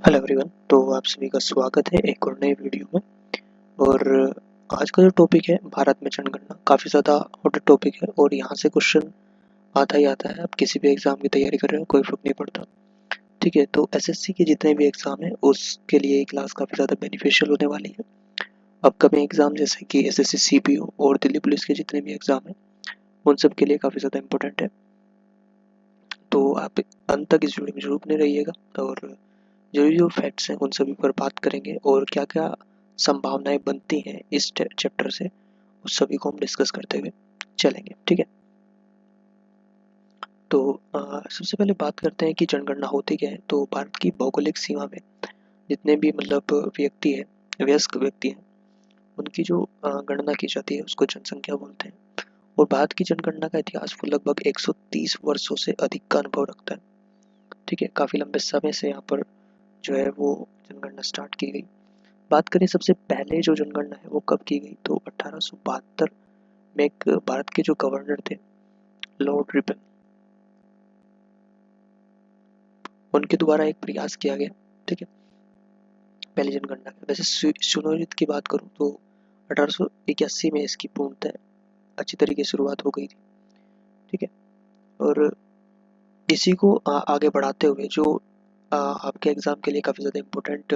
Hello everyone. तो आप सभी का स्वागत है एक और नए वीडियो में। और आज का जो टॉपिक है भारत में जनगणना, काफ़ी ज़्यादा हॉट टॉपिक है और यहाँ से क्वेश्चन आता ही आता है। आप किसी भी एग्ज़ाम की तैयारी कर रहे हो कोई फ़र्क नहीं पड़ता, ठीक है। तो एसएससी के जितने भी एग्ज़ाम है उसके लिए ये क्लास काफ़ी ज़्यादा बेनिफिशियल होने वाली है। अपकमिंग एग्ज़ाम जैसे कि एसएससी सीपीओ और दिल्ली पुलिस के जितने भी एग्ज़ाम हैं उन सब के लिए काफ़ी ज़्यादा इंपॉर्टेंट है। तो आप अंत तक इस वीडियो में जरूर बने रहिएगा और जो फैक्ट्स हैं उन सभी पर बात करेंगे और क्या क्या संभावनाएं बनती हैं इस चैप्टर से उस सभी को हम डिस्कस करते हुए चलेंगे, ठीक है। तो सबसे पहले बात करते हैं कि जनगणना होती क्या है। तो भारत की भौगोलिक सीमा में जितने भी मतलब व्यक्ति है, वयस्क व्यक्ति हैं, उनकी जो गणना की जाती है उसको जनसंख्या बोलते हैं। और भारत की जनगणना का इतिहास वो लगभग 130 वर्षों से अधिक का अनुभव रखता है, ठीक है। काफ़ी लंबे समय से यहाँ पर जो है वो जनगणना स्टार्ट की गई। बात करें सबसे पहले जो जनगणना है वो कब की गई, तो 1872 में एक भारत के जो गवर्नर थे लॉर्ड रिपन, उनके द्वारा एक प्रयास किया गया, ठीक है, पहली जनगणना का। वैसे सुनियोजित की बात करूं तो 1881 में इसकी पूर्णतः अच्छी तरीके से शुरुआत हो गई थी, ठीक है। और इसी को आगे बढ़ाते हुए जो आपके एग्जाम के लिए काफ़ी ज़्यादा इम्पोर्टेंट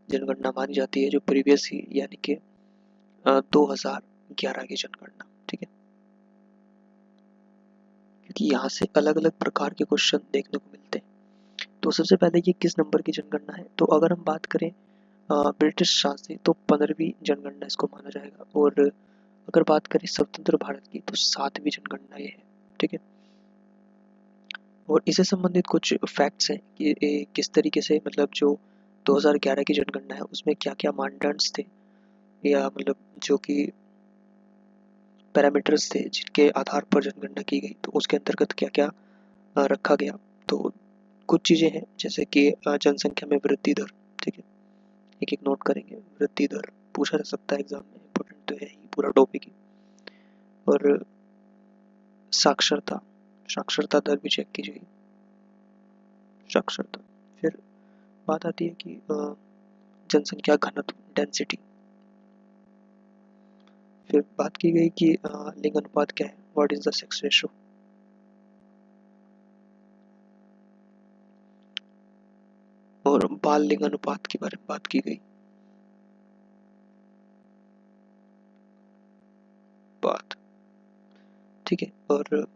जनगणना मानी जाती है, जो प्रीवियस ही यानी कि 2011 की जनगणना, ठीक है, क्योंकि यहाँ से अलग अलग प्रकार के क्वेश्चन देखने को मिलते हैं। तो सबसे पहले ये किस नंबर की जनगणना है, तो अगर हम बात करें ब्रिटिश शासन से तो 15वीं जनगणना इसको माना जाएगा। और अगर बात करें स्वतंत्र भारत की तो 7वीं जनगणना ये है, ठीक है। और इससे संबंधित कुछ फैक्ट्स हैं कि किस तरीके से मतलब जो 2011 की जनगणना है उसमें क्या क्या मानदंड थे या मतलब जो कि पैरामीटर्स थे जिनके आधार पर जनगणना की गई, तो उसके अंतर्गत क्या क्या रखा गया। तो कुछ चीज़ें हैं जैसे कि जनसंख्या में वृद्धि दर, ठीक है, एक एक नोट करेंगे। वृद्धि दर पूछा जा सकता है एग्जाम में, इम्पोर्टेंट तो है ही पूरा टॉपिक ही। और साक्षरता, साक्षरता दर भी चेक की जाएगी, साक्षरता। फिर बात आती है कि जनसंख्या घनत्व, डेंसिटी। फिर बात की गई कि लिंग अनुपात क्या है, what is the sex ratio. और बाल लिंग अनुपात के बारे में बात की गई, बात, ठीक है। और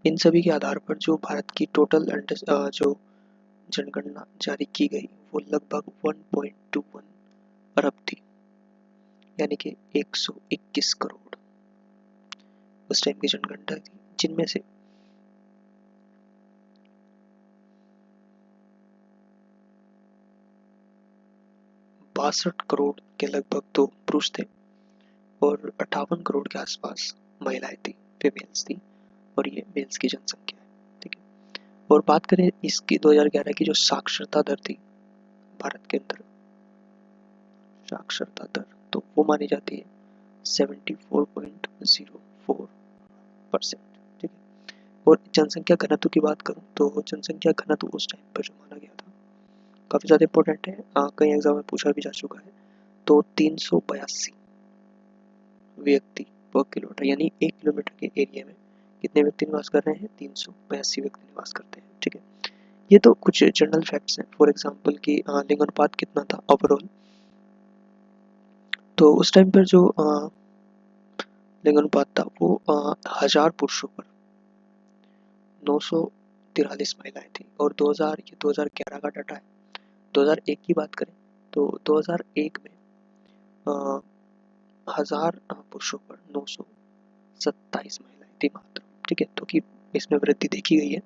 इन सभी के आधार पर जो भारत की टोटल जो जनगणना जारी की गई वो लगभग 1.21 अरब थी, यानी कि 121 करोड़ उस टाइम की जनगणना थी, जिनमें से 62 करोड़ के लगभग तो पुरुष थे और 58 करोड़ के आसपास महिलाएं थी, फीमेल्स थी। और ये मेल्स की जनसंख्या है, ठीक है। और बात करें इसकी 2011 की जो साक्षरता दर थी भारत के अंदर, साक्षरता दर तो वो मानी जाती है 74.04%, ठीक है। और जनसंख्या घनत्व की बात करूं तो जनसंख्या घनत्व उस टाइम पर जो माना गया था काफ़ी ज़्यादा इंपॉर्टेंट है, कई एग्जाम में पूछा भी जा चुका है। तो 382 व्यक्ति पर किलोमीटर, यानी 1 किलोमीटर के एरिया में कितने व्यक्ति निवास कर रहे हैं, 382 व्यक्ति निवास करते हैं, ठीक है। ये तो कुछ जनरल फैक्ट्स हैं। फॉर एग्जांपल कि लिंग अनुपात कितना था ओवरऑल, तो उस टाइम पर जो लिंग अनुपात था वो 1000 पुरुषों पर 943 महिलाएं थी। और 2000, ये 2011 का डाटा है। 2001 की बात करें तो 2001 में 1000 पुरुषों पर 927 महिलाएं थी मात्र, ठीक है। तो कि इसमें वृद्धि देखी गई है,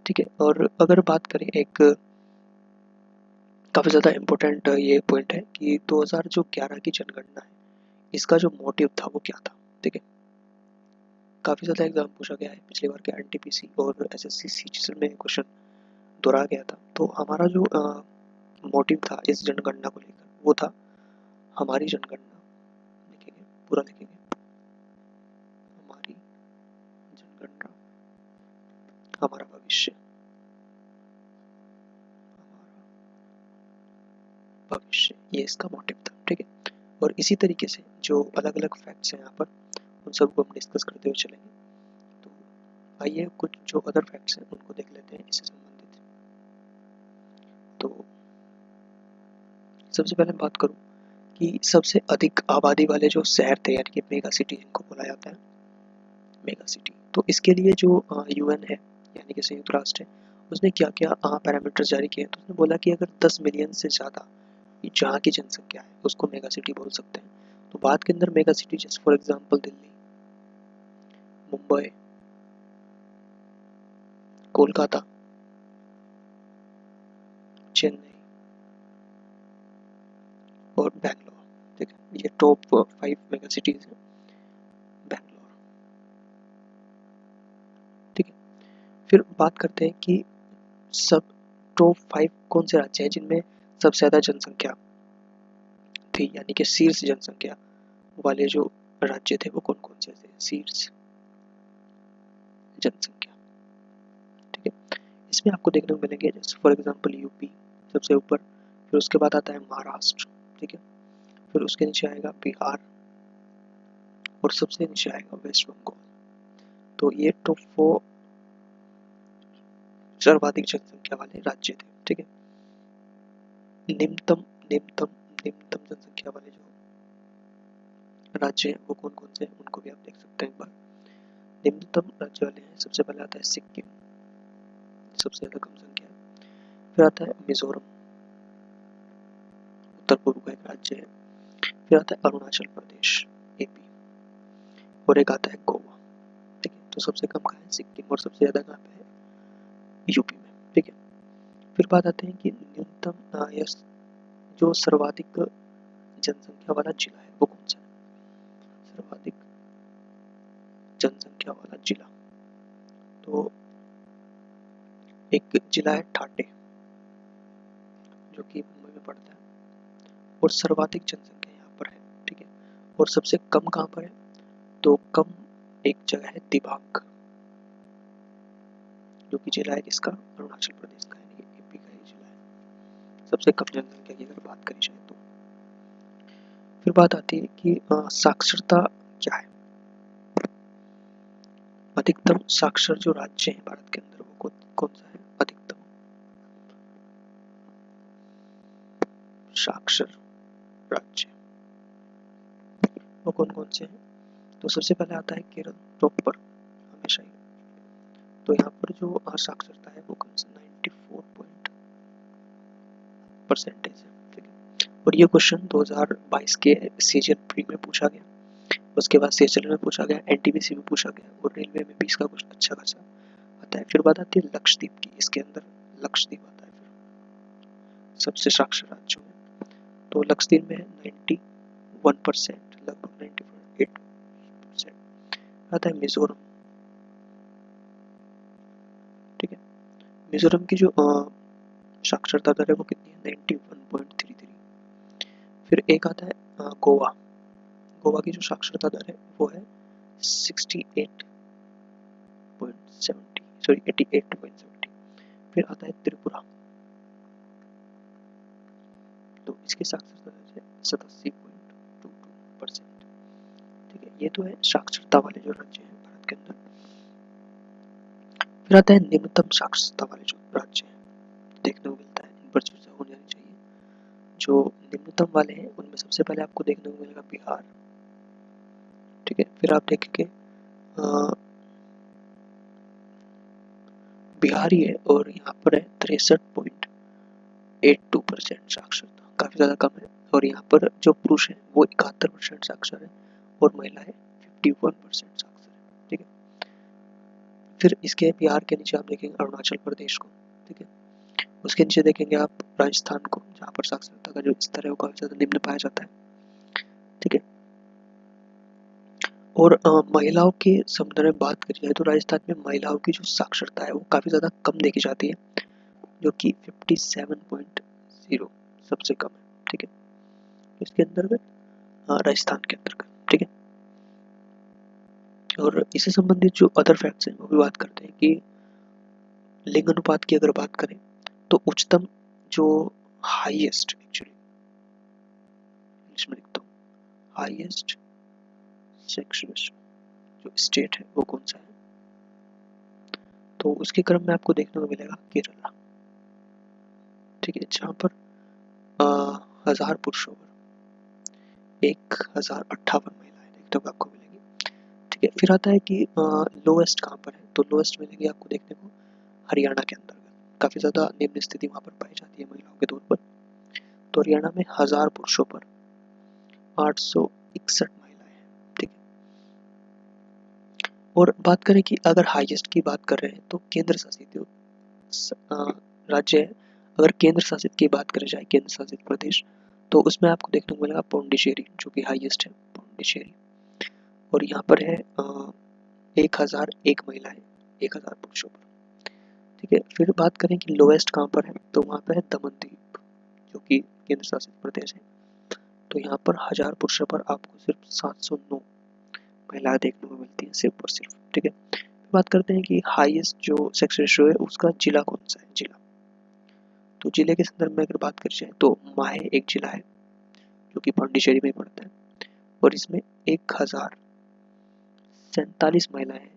ठीक है। और अगर बात करें एक काफ़ी ज़्यादा इम्पोर्टेंट ये पॉइंट है कि 2011 की जनगणना है, इसका जो मोटिव था वो क्या था, ठीक है। काफ़ी ज़्यादा एग्जाम पूछा गया है, पिछली बार के एनटीपीसी और एसएससी सीजीएल में क्वेश्चन दोहरा गया था। तो हमारा जो मोटिव था इस जनगणना को लेकर वो था हमारी जनगणना, लिखेंगे पूरा लिखेंगे, हमारी जनगणना हमारा भविष्य, ये इसका मोटिव था, ठीक है। और इसी तरीके से जो अलग अलग फैक्ट्स हैं यहाँ पर उन सबको हम डिस्कस करते हुए चलेंगे। तो आइए कुछ जो अदर फैक्ट्स हैं उनको देख लेते हैं इससे संबंधित। तो सबसे पहले बात करूँ कि सबसे अधिक आबादी वाले जो शहर थे यानी कि मेगा सिटी जिनको बोला जाता है मेगा सिटी, तो इसके लिए जो यूएन है यानी कि संयुक्त राष्ट्र है उसने क्या क्या पैरामीटर जारी किए हैं। तो उसने बोला कि अगर 10 मिलियन से ज़्यादा जहाँ की जनसंख्या है उसको मेगा सिटी बोल सकते हैं। तो बात के अंदर मेगा सिटी जैसे फॉर एग्जांपल दिल्ली, मुंबई, कोलकाता, चेन्नई और बैंगलोर, ठीक है। ये टॉप 5 मेगा सिटीज हैं बैंगलोर, ठीक है। फिर बात करते हैं कि सब टॉप 5 कौन से राज्य हैं जिनमें सबसे ज़्यादा जनसंख्या थी यानी कि शीर्ष जनसंख्या वाले जो राज्य थे वो कौन कौन से थे शीर्ष जनसंख्या, ठीक है। इसमें आपको देखने को मिलेंगे जैसे फॉर एग्जांपल यूपी सबसे ऊपर, फिर उसके बाद आता है महाराष्ट्र, ठीक है। फिर उसके नीचे आएगा बिहार और सबसे नीचे आएगा वेस्ट बंगाल। तो ये टॉप 4 सर्वाधिक जनसंख्या वाले राज्य थे, ठीक है। निम्नतम निम्नतम निम्नतम जनसंख्या वाले जो राज्य हैं वो कौन कौन से हैं उनको भी आप देख सकते हैं एक बार। निम्नतम राज्य वाले हैं, सबसे पहले आता है सिक्किम, सबसे ज्यादा कम संख्या है। फिर आता है मिजोरम, उत्तर पूर्व का एक राज्य है। फिर आता है अरुणाचल प्रदेश एपी, और एक आता है गोवा, ठीक है। तो सबसे कम कहाँ है सिक्किम और सबसे ज्यादा कहाँ पे है यूपी में, ठीक है। फिर बात आते हैं कि न्यूनतम जो सर्वाधिक जनसंख्या वाला जिला है वो कौन सा है, सर्वाधिक जनसंख्या वाला जिला। तो एक जिला है ठाटे जो कि मुंबई में पड़ता है और सर्वाधिक जनसंख्या यहाँ पर है, ठीक है। और सबसे कम कहाँ पर है, तो कम एक जगह है दिबांग जो कि जिला है किसका अरुणाचल प्रदेश का यानी एपी का ही जिला है सबसे कम जनसंख्या की अगर बात करी जाए तो। फिर बात आती है कि साक्षरता क्या है, अधिकतम साक्षर जो राज्य है भारत के अंदर वो कौन सा है अधिकतम साक्षर राज्य, वो कौन कौन से हैं। तो सबसे पहले आता है केरल टॉप पर हमेशा ही। तो यहाँ पर जो साक्षरता है वो कम से 94% है, ठीक है। और ये क्वेश्चन 2022 के सीजन प्री में पूछा गया, उसके बाद सीएचएल में पूछा गया, एनटीपीसी में पूछा गया और रेलवे में भी इसका क्वेश्चन अच्छा खासा आता है। फिर बात आती है लक्षद्वीप की, इसके अंदर लक्षद्वीप आता है फिर सबसे साक्षर राज्यों में। तो लक्षद्वीप में है 91%, लगभग 98%। आता है मिजोरम, ठीक है। मिजोरम की जो साक्षरता दर है वो कितनी है 91.33। फिर एक आता है गोवा, गोवा की जो साक्षरता दर है वो है 88.70। फिर आता है त्रिपुरा, तो इसकी साक्षरता दर है 87.22%, ठीक है। ये तो है साक्षरता वाले जो राज्य हैं भारत के अंदर। फिर आता है निम्नतम साक्षरता वाले जो राज्य हैं, देखने को मिलता है इन पर चर्चा हो जानी चाहिए। जो निम्नतम वाले हैं उनमें सबसे पहले आपको देखने को मिलेगा बिहार, ठीक है। फिर आप देखेंगे बिहार ही है और यहाँ पर है 63.82% साक्षरता, काफी ज्यादा कम है। और यहाँ पर जो पुरुष है वो 71% साक्षर है और महिलाएं 51% साक्षर है, ठीक है। फिर इसके बिहार के नीचे आप देखेंगे अरुणाचल प्रदेश को, ठीक है। उसके नीचे देखेंगे आप राजस्थान को जहाँ पर साक्षरता का जो स्तर है वो काफी ज्यादा निम्न पाया जाता है, ठीक है। और महिलाओं के संदर्भ में बात करी जाए तो राजस्थान में महिलाओं की जो साक्षरता है वो काफी ज्यादा कम देखी जाती है जो कि 57.0 सबसे कम है, ठीक है। इसके अंतर्गत राजस्थान के अंतर्गत, ठीक है। और इससे संबंधित जो अदर फैक्ट्स हैं वो भी बात करते हैं कि लिंग अनुपात की अगर बात करें तो उच्चतम जो हाईएस्ट एक्चुअली इंग्लिश में लिखता हूँ, हाईएस्ट सेक्स रेशियो जो स्टेट है वो कौन सा है? तो उसके क्रम में आपको देखने को मिलेगा केरला, ठीक है, जहाँ पर 1000 पुरुषों पर 1058 महिलाएं देखने को आपको मिलेगी, ठीक है। फिर आता है कि लोएस्ट कहाँ पर है, तो लोएस्ट मिलेगी आपको देखने को हरियाणा के अंतर्गत, काफ़ी ज़्यादा निम्न स्थिति वहाँ पर पाई जाती है महिलाओं के तौर पर। तो हरियाणा में 1000 पुरुषों पर 861 महिलाएं हैं, ठीक है। और बात करें कि अगर हाईएस्ट की बात कर रहे हैं तो केंद्र शासित राज्य है, अगर केंद्र शासित की बात करें जाए, केंद्र शासित प्रदेश, तो उसमें आपको देखने को मिलेगा पौंडीचेरी जो कि हाईएस्ट है, पौंडीचेरी। और यहाँ पर है 1001 महिलाएं 1000 पुरुषों पर, ठीक है। फिर बात करें कि लोएस्ट कहाँ पर है, तो वहाँ पर है दमनदीप जो कि केंद्र शासित प्रदेश है। तो यहाँ पर 1000 पुरुषों पर आपको सिर्फ 709 महिलाएं देखने को मिलती है, सिर्फ और सिर्फ, ठीक है। बात करते हैं कि हाईएस्ट जो सेक्स रेशियो है उसका जिला कौन सा है, जिला। तो जिले के संदर्भ में अगर बात करी जाए तो माहे एक जिला है जो कि पांडिचेरी में पड़ता है, और इसमें 1047 महिलाएं हैं,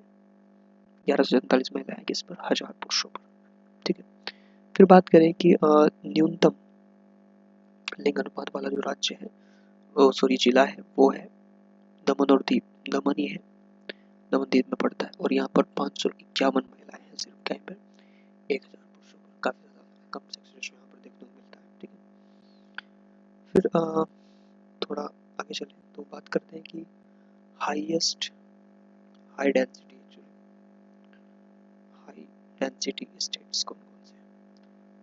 1147 महिलाएं हैं किस पर, 1000 पुरुषों पर, ठीक है। फिर बात करें कि न्यूनतम लिंग अनुपात वाला जो राज्य है, सॉरी जिला है, वो है दमन और दीव, दमन ही है, दमन दीव में पड़ता है, और यहाँ पर 551 महिलाएं हैं सिर्फ, कहीं पर 1000 पुरुषों पर, काफी ज्यादा कम सेक्स रेशियो यहाँ पर देखने को मिलता है, ठीक है। फिर थोड़ा आगे चलें तो बात करते हैं कि हाईएस्ट हाई डेंसिटी स्टेट्स कौन कौन से हैं।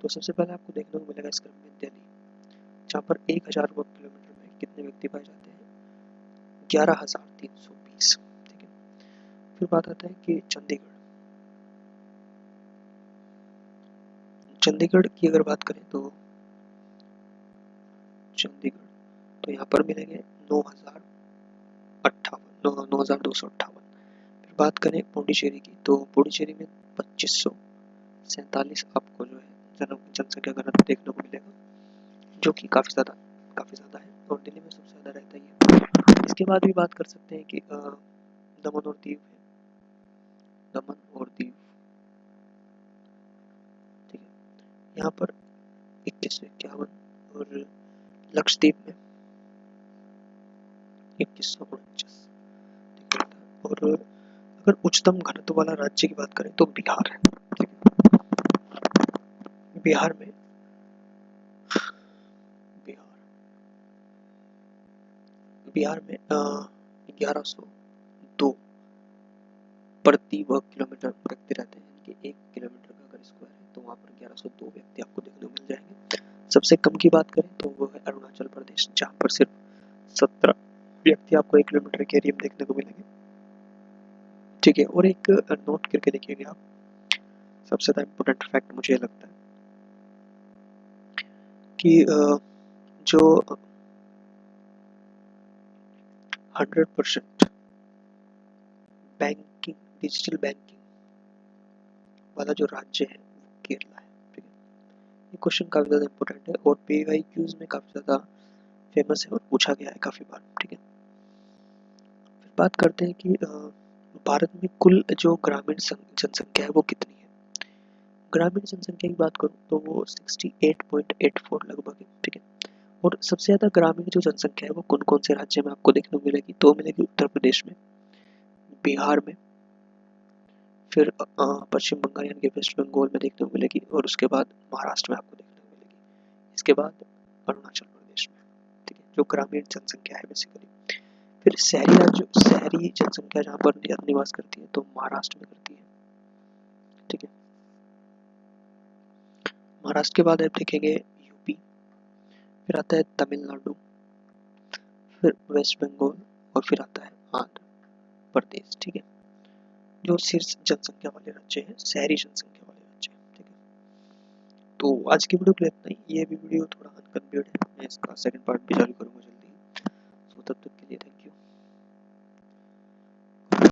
तो सबसे पहले आपको देखने को मिलेगा इस क्रम में दिल्ली, जहाँ पर 1000 वर्ग किलोमीटर में कितने व्यक्ति पाए जाते हैं, 11320, ठीक है। फिर बात आता है कि चंडीगढ़ की अगर बात करें तो चंडीगढ़, तो यहाँ पर मिलेंगे 9258। फिर बात करें पौंडीचेरी की, तो पौंडीचेरी में 2547 आपको जो है जनसंख्या घनत्व देखने को मिलेगा, जो कि काफ़ी ज़्यादा है, और दिल्ली में सबसे ज़्यादा रहता ही है। इसके बाद भी बात कर सकते हैं कि दमन और दीव है, दमन और दीव, ठीक है, यहाँ पर 2151, और लक्षद्वीप में 2149, ठीक है। और अगर उच्चतम घनत्व वाला राज्य की बात करें तो बिहार है, बिहार में बिहार में 1102 प्रति वर्ग किलोमीटर व्यक्ति रहते हैं, यानी कि 1 किलोमीटर का अगर स्क्वायर है तो वहाँ पर 1102 व्यक्ति आपको देखने को मिल जाएंगे। सबसे कम की बात करें तो वो है अरुणाचल प्रदेश, जहाँ पर सिर्फ 17 व्यक्ति आपको 1 किलोमीटर के एरिया में देखने को मिलेंगे, ठीक है। और एक नोट करके देखिएगा आप, सबसे ज़्यादा इम्पोर्टेंट फैक्ट मुझे लगता है कि जो 100% बैंकिंग, डिजिटल बैंकिंग वाला जो राज्य है वो केरला है, ठीक है। ये क्वेश्चन काफ़ी ज़्यादा इम्पोर्टेंट है और PYQs में काफ़ी ज़्यादा फेमस है और पूछा गया है काफ़ी बार, ठीक है। फिर बात करते हैं कि भारत में कुल जो ग्रामीण जनसंख्या है वो कितनी है। ग्रामीण जनसंख्या की बात करूँ तो वो 68.84 लगभग है, ठीक है। और सबसे ज़्यादा ग्रामीण जो जनसंख्या है वो कौन कौन से राज्य में आपको देखने को मिलेगी, तो मिलेगी उत्तर प्रदेश में, बिहार में, फिर पश्चिम बंगाल यानी कि वेस्ट बंगाल में देखने को मिलेगी, और उसके बाद महाराष्ट्र में आपको देखने को मिलेगी, इसके बाद अरुणाचल प्रदेश में, ठीक है, जो ग्रामीण जनसंख्या है बेसिकली। फिर शहरी जनसंख्या जहाँ पर निवास करती है तो महाराष्ट्र में करती है, ठीक है। महाराष्ट्र के बाद आप देखेंगे यूपी, फिर आता है तमिलनाडु, फिर वेस्ट बंगाल, और फिर आता है आंध्र प्रदेश, ठीक है, जो शीर्ष जनसंख्या वाले राज्य हैं, शहरी जनसंख्या वाले राज्य हैं, ठीक है। तो आज की वीडियो के लिए इतना ही। ये भी वीडियो थोड़ा अनकम्प्लीट है, मैं इसका सेकंड पार्ट भी जारी करूंगा जल्दी, तो तब तक के लिए थैंक यू।